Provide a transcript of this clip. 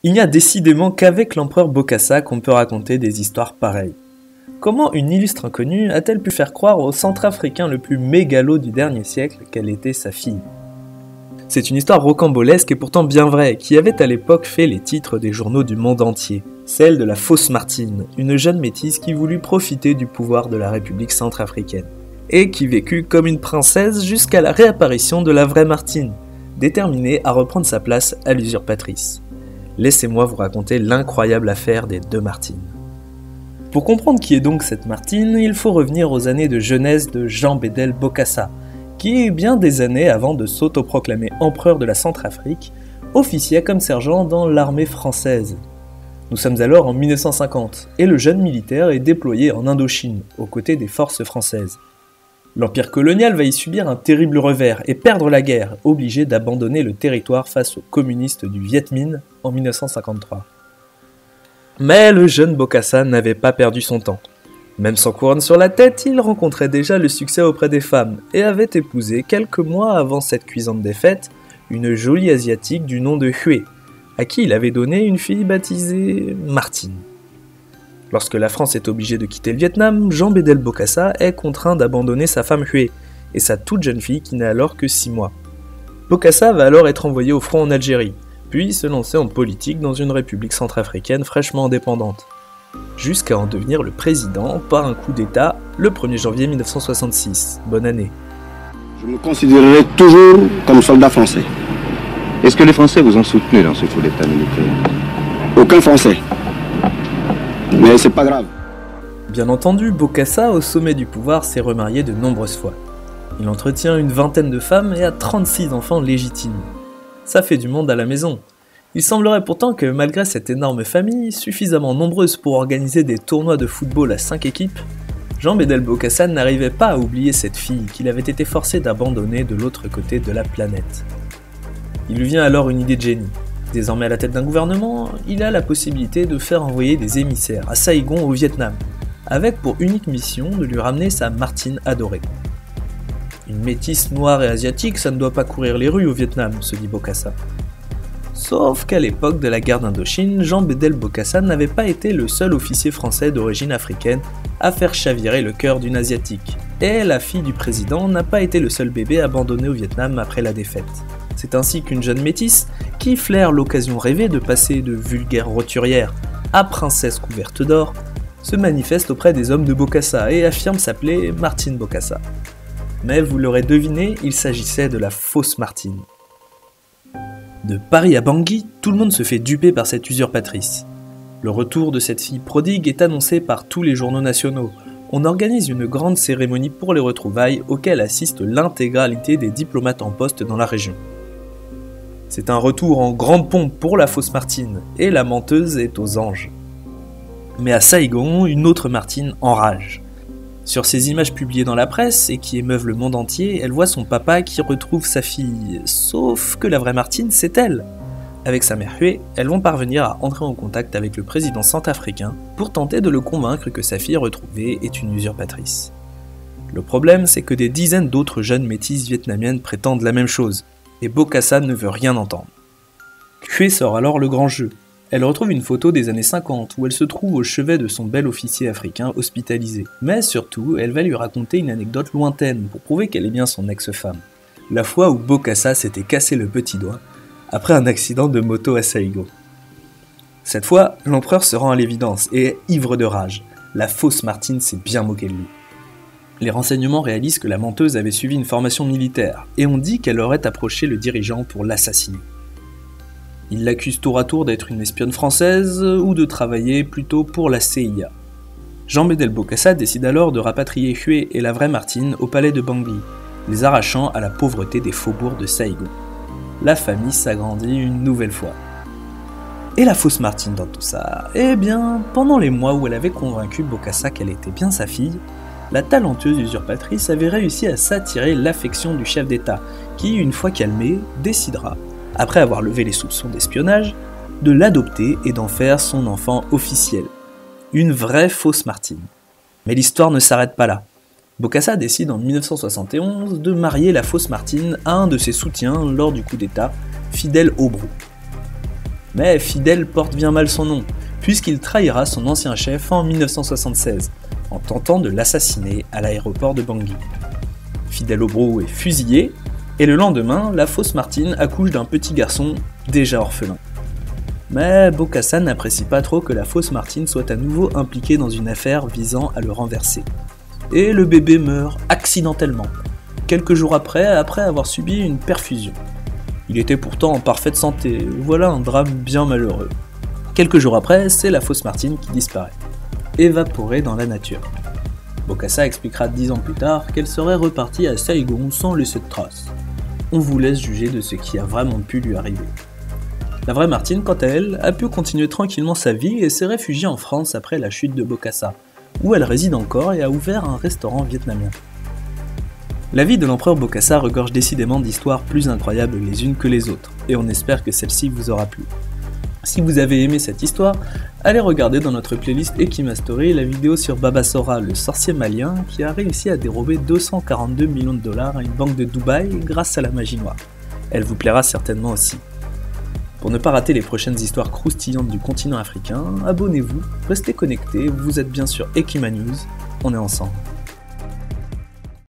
Il n'y a décidément qu'avec l'empereur Bokassa qu'on peut raconter des histoires pareilles. Comment une illustre inconnue a-t-elle pu faire croire au centrafricain le plus mégalo du dernier siècle qu'elle était sa fille? C'est une histoire rocambolesque et pourtant bien vraie, qui avait à l'époque fait les titres des journaux du monde entier. Celle de la fausse Martine, une jeune métisse qui voulut profiter du pouvoir de la République centrafricaine, et qui vécut comme une princesse jusqu'à la réapparition de la vraie Martine, déterminée à reprendre sa place à l'usurpatrice. Laissez-moi vous raconter l'incroyable affaire des deux Martines. Pour comprendre qui est donc cette Martine, il faut revenir aux années de jeunesse de Jean Bédel Bokassa, qui, bien des années avant de s'autoproclamer empereur de la Centrafrique, officiait comme sergent dans l'armée française. Nous sommes alors en 1950, et le jeune militaire est déployé en Indochine, aux côtés des forces françaises. L'empire colonial va y subir un terrible revers et perdre la guerre, obligé d'abandonner le territoire face aux communistes du Viet Minh en 1953. Mais le jeune Bokassa n'avait pas perdu son temps. Même sans couronne sur la tête, il rencontrait déjà le succès auprès des femmes et avait épousé quelques mois avant cette cuisante défaite une jolie asiatique du nom de Hué, à qui il avait donné une fille baptisée Martine. Lorsque la France est obligée de quitter le Vietnam, Jean Bédel Bokassa est contraint d'abandonner sa femme Hué et sa toute jeune fille qui n'a alors que 6 mois. Bokassa va alors être envoyé au front en Algérie, puis se lancer en politique dans une république centrafricaine fraîchement indépendante, jusqu'à en devenir le président par un coup d'État le 1er janvier 1966. Bonne année. Je me considérerai toujours comme soldat français. Est-ce que les Français vous ont soutenu dans ce coup d'État militaire? Aucun Français. Mais c'est pas grave. Bien entendu, Bokassa, au sommet du pouvoir, s'est remarié de nombreuses fois. Il entretient une vingtaine de femmes et a 36 enfants légitimes. Ça fait du monde à la maison. Il semblerait pourtant que malgré cette énorme famille, suffisamment nombreuse pour organiser des tournois de football à 5 équipes, Jean Bédel Bokassa n'arrivait pas à oublier cette fille qu'il avait été forcé d'abandonner de l'autre côté de la planète. Il lui vient alors une idée de génie. Désormais à la tête d'un gouvernement, il a la possibilité de faire envoyer des émissaires à Saigon au Vietnam, avec pour unique mission de lui ramener sa Martine adorée. Une métisse noire et asiatique, ça ne doit pas courir les rues au Vietnam, se dit Bokassa. Sauf qu'à l'époque de la guerre d'Indochine, Jean Bédel Bokassa n'avait pas été le seul officier français d'origine africaine à faire chavirer le cœur d'une asiatique. Et la fille du président n'a pas été le seul bébé abandonné au Vietnam après la défaite. C'est ainsi qu'une jeune métisse, qui flaire l'occasion rêvée de passer de vulgaire roturière à princesse couverte d'or, se manifeste auprès des hommes de Bokassa et affirme s'appeler Martine Bokassa. Mais vous l'aurez deviné, il s'agissait de la fausse Martine. De Paris à Bangui, tout le monde se fait duper par cette usurpatrice. Le retour de cette fille prodigue est annoncé par tous les journaux nationaux. On organise une grande cérémonie pour les retrouvailles auquel assiste l'intégralité des diplomates en poste dans la région. C'est un retour en grande pompe pour la fausse Martine, et la menteuse est aux anges. Mais à Saigon, une autre Martine enrage. Sur ces images publiées dans la presse et qui émeuvent le monde entier, elle voit son papa qui retrouve sa fille. Sauf que la vraie Martine, c'est elle. Avec sa mère Hué, elles vont parvenir à entrer en contact avec le président centrafricain pour tenter de le convaincre que sa fille retrouvée est une usurpatrice. Le problème, c'est que des dizaines d'autres jeunes métisses vietnamiennes prétendent la même chose, et Bokassa ne veut rien entendre. Hué sort alors le grand jeu. Elle retrouve une photo des années 50 où elle se trouve au chevet de son bel officier africain hospitalisé. Mais surtout, elle va lui raconter une anecdote lointaine pour prouver qu'elle est bien son ex-femme. La fois où Bokassa s'était cassé le petit doigt après un accident de moto à Saigon. Cette fois, l'empereur se rend à l'évidence et est ivre de rage. La fausse Martine s'est bien moquée de lui. Les renseignements réalisent que la menteuse avait suivi une formation militaire et on dit qu'elle aurait approché le dirigeant pour l'assassiner. Ils l'accusent tour à tour d'être une espionne française ou de travailler plutôt pour la CIA. Jean Bédel Bokassa décide alors de rapatrier Hué et la vraie Martine au palais de Bangui, les arrachant à la pauvreté des faubourgs de Saigon. La famille s'agrandit une nouvelle fois. Et la fausse Martine dans tout ça? Eh bien, pendant les mois où elle avait convaincu Bokassa qu'elle était bien sa fille, la talentueuse usurpatrice avait réussi à s'attirer l'affection du chef d'État, qui, une fois calmé, décidera, après avoir levé les soupçons d'espionnage, de l'adopter et d'en faire son enfant officiel. Une vraie fausse Martine. Mais l'histoire ne s'arrête pas là. Bokassa décide en 1971 de marier la fausse Martine à un de ses soutiens lors du coup d'État, Fidel Obru. Mais Fidel porte bien mal son nom, puisqu'il trahira son ancien chef en 1976, en tentant de l'assassiner à l'aéroport de Bangui. Fidel Obro est fusillé, et le lendemain, la fausse Martine accouche d'un petit garçon déjà orphelin. Mais Bokassa n'apprécie pas trop que la fausse Martine soit à nouveau impliquée dans une affaire visant à le renverser. Et le bébé meurt accidentellement, quelques jours après avoir subi une perfusion. Il était pourtant en parfaite santé, voilà un drame bien malheureux. Quelques jours après, c'est la fausse Martine qui disparaît, évaporée dans la nature. Bokassa expliquera 10 ans plus tard qu'elle serait repartie à Saigon sans laisser de traces. On vous laisse juger de ce qui a vraiment pu lui arriver. La vraie Martine, quant à elle, a pu continuer tranquillement sa vie et s'est réfugiée en France après la chute de Bokassa, où elle réside encore et a ouvert un restaurant vietnamien. La vie de l'empereur Bokassa regorge décidément d'histoires plus incroyables les unes que les autres, et on espère que celle-ci vous aura plu. Si vous avez aimé cette histoire, allez regarder dans notre playlist Ekimastory la vidéo sur Baba Sora, le sorcier malien qui a réussi à dérober 242 millions de dollars à une banque de Dubaï grâce à la magie noire. Elle vous plaira certainement aussi. Pour ne pas rater les prochaines histoires croustillantes du continent africain, abonnez-vous, restez connectés, vous êtes bien sur Ekima News, on est ensemble.